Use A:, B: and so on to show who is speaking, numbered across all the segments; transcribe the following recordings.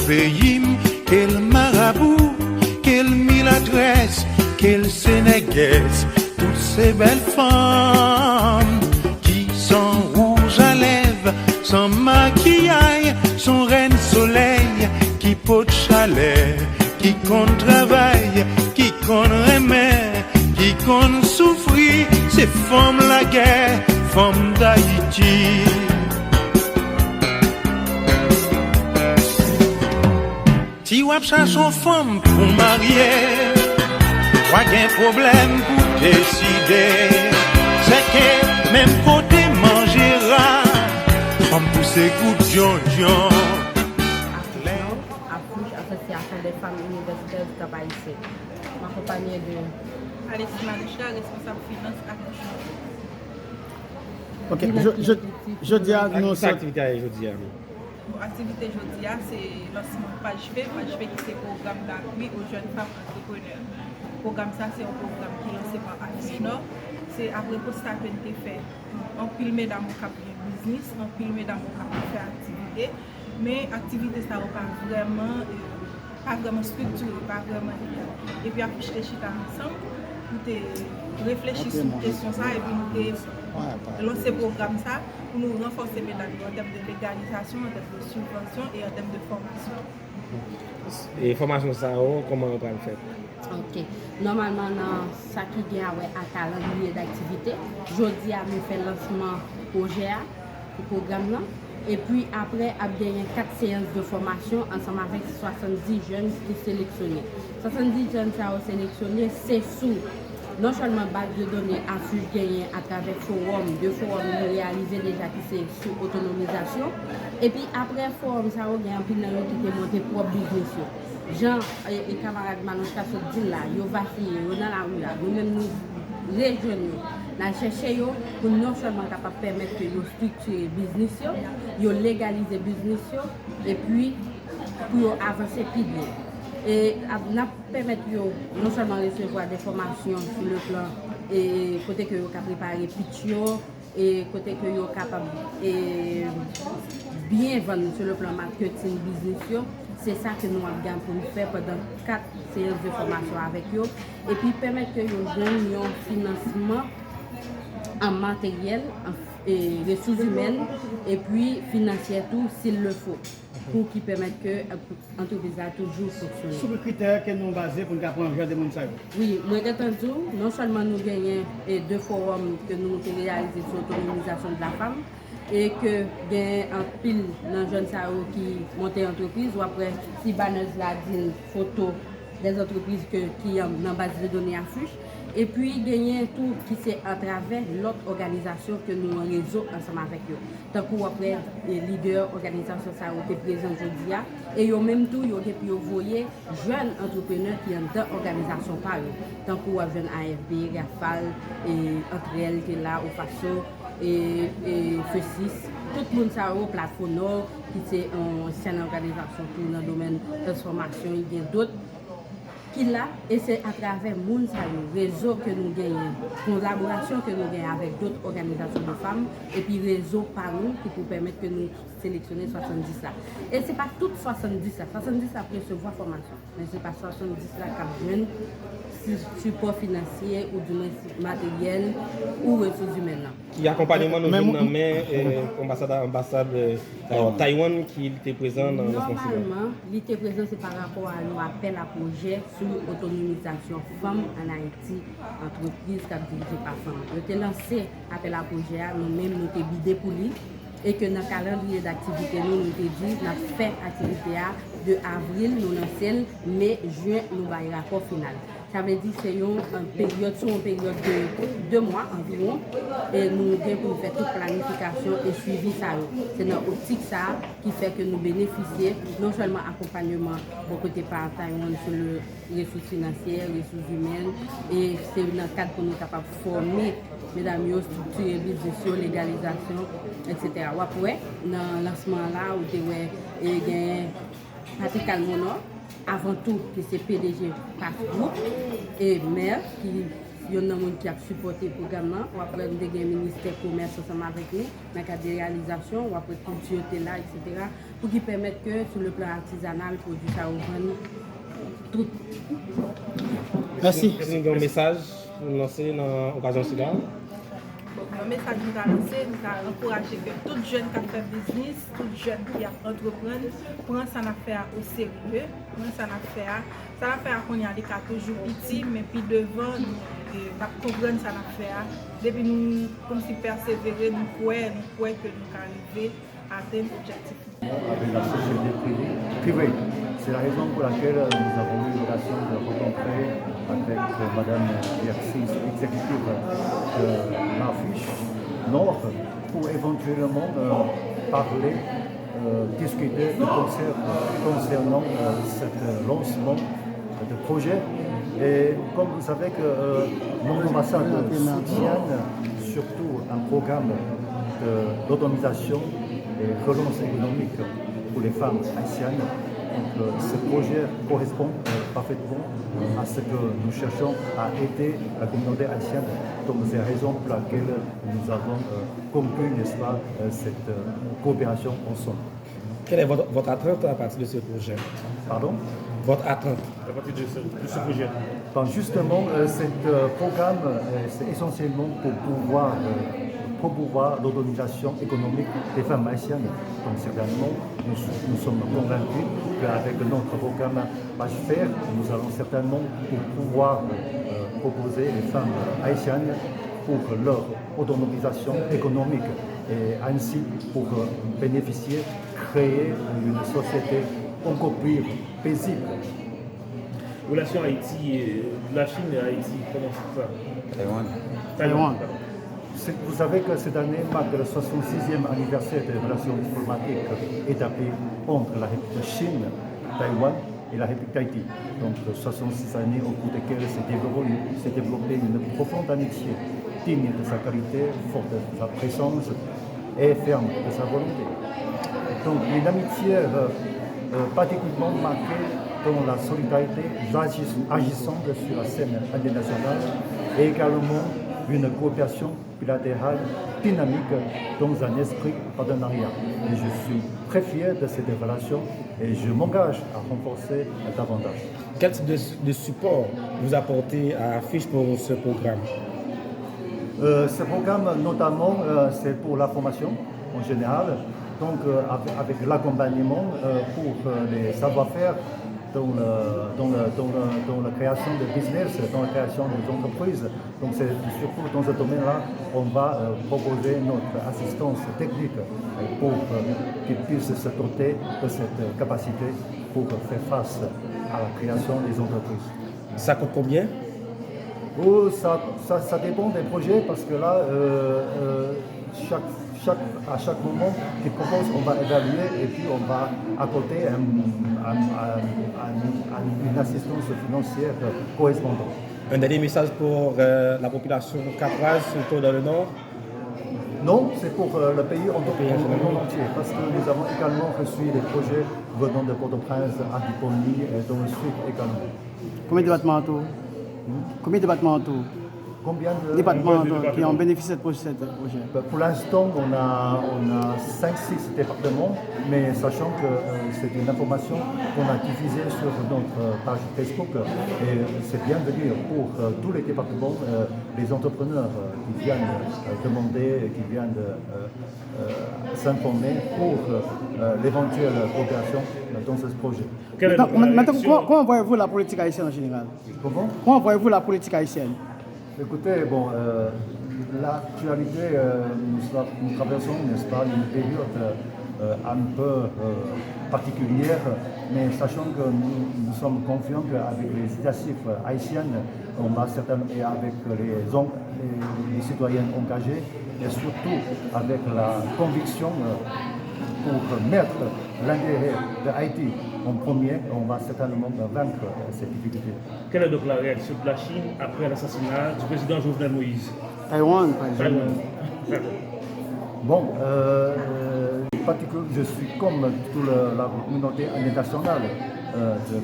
A: pays, quel marabout, quelle miladresse, quelle sénégaise, toutes ces belles femmes qui sont rouges à lèvres, sans maquillage, sont reine soleil, qui pot chalet, qui compte travail, qui compte remet, qui compte souffrir, c'est femmes la guerre, femmes d'Haïti. Si wap cherche une femme pour marier, quoi qu'un problème pour décider, c'est que même côté mangera, femme pour ses coups de John.
B: Association des femmes universitaires du Cap haïtien. M'accompagné de
C: Alexis Maréchal, responsable finance accouchement.
D: Ok, je dis à nous.
E: Activité aujourd'hui.
C: Activité aujourd'hui, c'est lancement page V qui est programme d'appui aux jeunes femmes entrepreneurs. Le programme ça, c'est un programme qui est lancé par Action. C'est après constat que nous avons fait. On pile mesdames au cap de business, on pile mesdames au cap de faire activité. Mais l'activité, ça va pas vraiment structuré, pas vraiment égal. Et puis après, je chita ensemble, nous réfléchir sur la question ça et puis nous lancer le programme ça pour nous renforcer mesdames en termes de légalisation, en termes de subvention et en termes de formation.
E: Et formation ça, comment on va le faire?
B: Ok. Normalement, ça qui vient à calendrier d'activité, jeudi à nous faire lancement projet, le programme là. Et puis après, il y a 4 séances de formation ensemble avec 70 jeunes qui sont sélectionnés. 70 jeunes qui sont sélectionnés, c'est sous non seulement base de données affuche gagné à travers deux forums réalisés déjà qui c'est sur autonomisation. Et puis après forum, ça a un pile qui est monté propre business. Jean et camarades Manouchka se disent là, ils vacillent, ils dans la rue là, nous-mêmes nous réjouissons. Nous cherchons pour non seulement capable de permettre de structurer le business, de légaliser le business et puis pour avancer plus bien. Et nous permettre non seulement de recevoir des formations sur le plan et côté que vous avez préparé pitch et côté que vous capable et bien vendre sur le plan marketing business. C'est ça que nous avons pour nous faire pendant 4 séances de formation avec eux et puis permettre que nous ayons un financement en matériel, et ressources humaines et puis financières tout s'il le faut pour qui permettent que l'entreprise a toujours fonctionné.
D: Sur le critère que nous basons pour nous apprendre à faire des gens.
B: Oui, moi entendu, non seulement nous gagnons 2 forums que nous avons réalisés sur l'autonomisation de la femme et que gagne un pile dans jeunes qui montent entreprise ou après si banneuse là dit photo des entreprises qui ont dans base de données affiche. Et puis, gagner tout qui c'est à travers l'autre organisation que nous en réseau ensemble avec eux. Tant que après, les leaders, organisations, ça ont été présents aujourd'hui. Et ils ont même tout, ils ont voyé jeunes entrepreneurs qui ont dans l'organisation par eux. Tant que vous avez AFB, GAFAL, et entre elles qui est là, au FASO, et FE6. Tout le monde ça au Plafonor, qui c'est une ancienne organisation qui dans le domaine de transformation, il y a d'autres. Là, et c'est à travers le réseau que nous gagnons, collaboration que nous gagnons avec d'autres organisations de femmes, et puis réseau par nous qui nous permettre que nous sélectionner 70 là. Et ce n'est pas toutes 70 là. 70 après recevoir formation, mais ce n'est pas 70 là qui viennent support financier ou du matériel ou ressources humaines.
E: Qui accompagnement nous venons mais ambassade Taïwan qui était présent dans la
B: normalement, il était présent c'est par rapport à nous appel à projet sur l'autonomisation femmes en Haïti, entreprise qui est dirigée par femmes. Nous avons lancé appel à projet, nous-mêmes nous avons bidé pour lui et que dans le calendrier d'activité nous avons dit nous avons fait activité de avril, nous lançons, mai, juin, nous avons un rapport final. Ça veut dire que c'est une période de 2 mois environ et nous devons faire toute planification et suivi ça. C'est notre optique ça qui fait que nous bénéficions non seulement accompagnement au côté par Taïwan sur les ressources financières, les ressources humaines et c'est dans le cadre pour nous capables de former mesdames, structurer business, légalisation, etc. Après, dans le lancement là, où il y a Patrick Calmono, avant tout, que c'est PDG par groupe et maire qui yon nan moun qui a supporté le programme là, ou après nous avons le ministère commerce ensemble avec nous, dans le cadre de réalisation, ou après culture là, etc. pour qui permettre que sur le plan artisanal, le produit ça ouvre tout.
D: Merci.
E: Est-ce que vous avez un message pour lancer dans l'occasion de cela?
C: Le message que nous avons lancé, nous avons encouragé que tout jeune qui fait business, tout jeune qui a entrepris, prend son affaire au sérieux, prend son affaire qu'on y a des cas toujours petits, mais puis devant, nous comprendre son affaire. Depuis nous, comme si persévérer, nous croyons que nous arriver à atteindre l'objectif.
F: Avec la société privée. C'est la raison pour laquelle nous avons eu l'occasion de rencontrer avec Madame Directrice exécutive de l'Affiche Nord pour éventuellement parler, discuter de concernant ce lancement de projet. Et comme vous savez que mon ambassade soutient surtout un programme d'autonomisation et relance économique pour les femmes haïtiennes. Donc, ce projet correspond parfaitement à ce que nous cherchons à aider la communauté haïtienne. Donc c'est la raison pour laquelle nous avons conclu, n'est-ce pas, cette coopération ensemble.
E: Quelle est votre attente à partir de ce projet?
F: Pardon?
E: Votre attente
G: à partir de ce projet?
F: Ben justement, ce programme, c'est essentiellement pour pouvoir promouvoir l'autonomisation économique des femmes haïtiennes. Donc certainement, nous sommes convaincus qu'avec notre programme PageFair, nous allons certainement pouvoir proposer les femmes haïtiennes pour leur autonomisation économique et ainsi pour bénéficier, créer une société encore plus paisible.
G: Relation Haïti, la Chine et Haïti, comment c'est ça?
D: Taïwan.
F: Vous savez que cette année marque le 66e anniversaire des relations diplomatiques établies entre la République de Chine, Taïwan et la République d'Haïti. Donc 66 années au cours desquelles s'est développée une profonde amitié, digne de sa qualité, forte de sa présence et ferme de sa volonté. Donc une amitié particulièrement marquée dans la solidarité agissante sur la scène internationale et également une coopération bilatérale dynamique dans un esprit partenariat. Et je suis très fier de cette relation et je m'engage à renforcer davantage.
E: Quel type de support vous apportez à Affiche pour ce programme?
F: Ce programme, notamment, c'est pour la formation en général, donc avec l'accompagnement pour les savoir-faire dans la création de business, dans la création des entreprises. Donc c'est surtout dans ce domaine-là on va proposer notre assistance technique pour qu'ils puissent se doter de cette capacité pour faire face à la création des entreprises.
E: Ça coûte combien?
F: Oh, ça dépend des projets parce que là, à chaque moment qu'ils proposent, on va évaluer et puis on va accorder une assistance financière correspondante.
E: Un dernier message pour la population caproise, surtout dans le nord?
F: Non, c'est pour le pays en entier, parce que nous avons également reçu des projets venant de Port-au-Prince, Antiponi et dans le sud également.
D: Combien de départementaux? Combien de départements qui ont bénéficié de ce projet?
F: Pour l'instant, on a 5-6 départements, mais sachant que c'est une information qu'on a diffusée sur notre page Facebook, et c'est bienvenu pour tous les départements, les entrepreneurs qui viennent demander, qui viennent s'informer pour l'éventuelle coopération dans ce projet.
D: Maintenant, comment voyez-vous la politique haïtienne en général? Comment voyez-vous la politique haïtienne?
F: Écoutez, bon, l'actualité, nous traversons, n'est-ce pas, une période un peu particulière, mais sachant que nous sommes confiants qu'avec les initiatives haïtiennes, on va certainement, et avec les citoyens engagés, et surtout avec la conviction pour mettre l'intérêt de Haïti en premier, on va certainement vaincre cette difficulté.
G: Quelle est donc la réaction de la Chine après l'assassinat du président Jovenel Moïse?
D: Taïwan, par exemple.
F: Bon, je suis comme toute la communauté internationale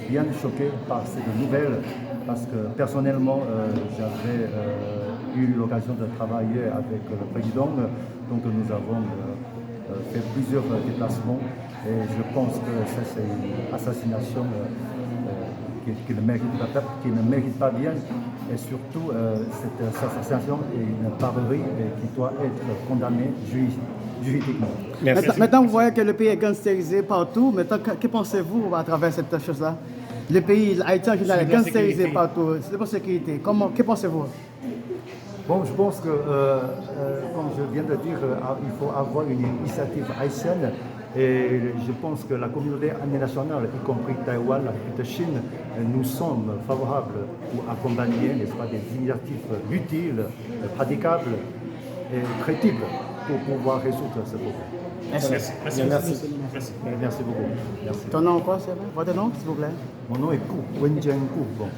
F: bien choqué par cette nouvelle parce que personnellement, j'avais eu l'occasion de travailler avec le président, donc nous avons fait plusieurs déplacements et je pense que ça c'est une assassination qui ne mérite pas bien et surtout cette assassination est une barbarie qui doit être condamnée juridiquement.
D: Maintenant, vous voyez que le pays est gangsterisé partout. Maintenant, que pensez-vous à travers cette chose-là? Le pays, Haïti en général, est gangsterisé partout. C'est pour la sécurité. Que pensez-vous?
F: Bon, je pense que, comme je viens de dire, il faut avoir une initiative haïtienne et je pense que la communauté internationale, y compris Taïwan, la République de Chine, nous sommes favorables pour accompagner des initiatives utiles, praticables et crédibles pour pouvoir résoudre ce problème.
D: Merci.
F: Merci beaucoup. Merci.
D: Ton nom quoi, c'est vrai? Votre nom, s'il vous plaît?
F: Mon nom est Kou, Wenjian Kou. Bon.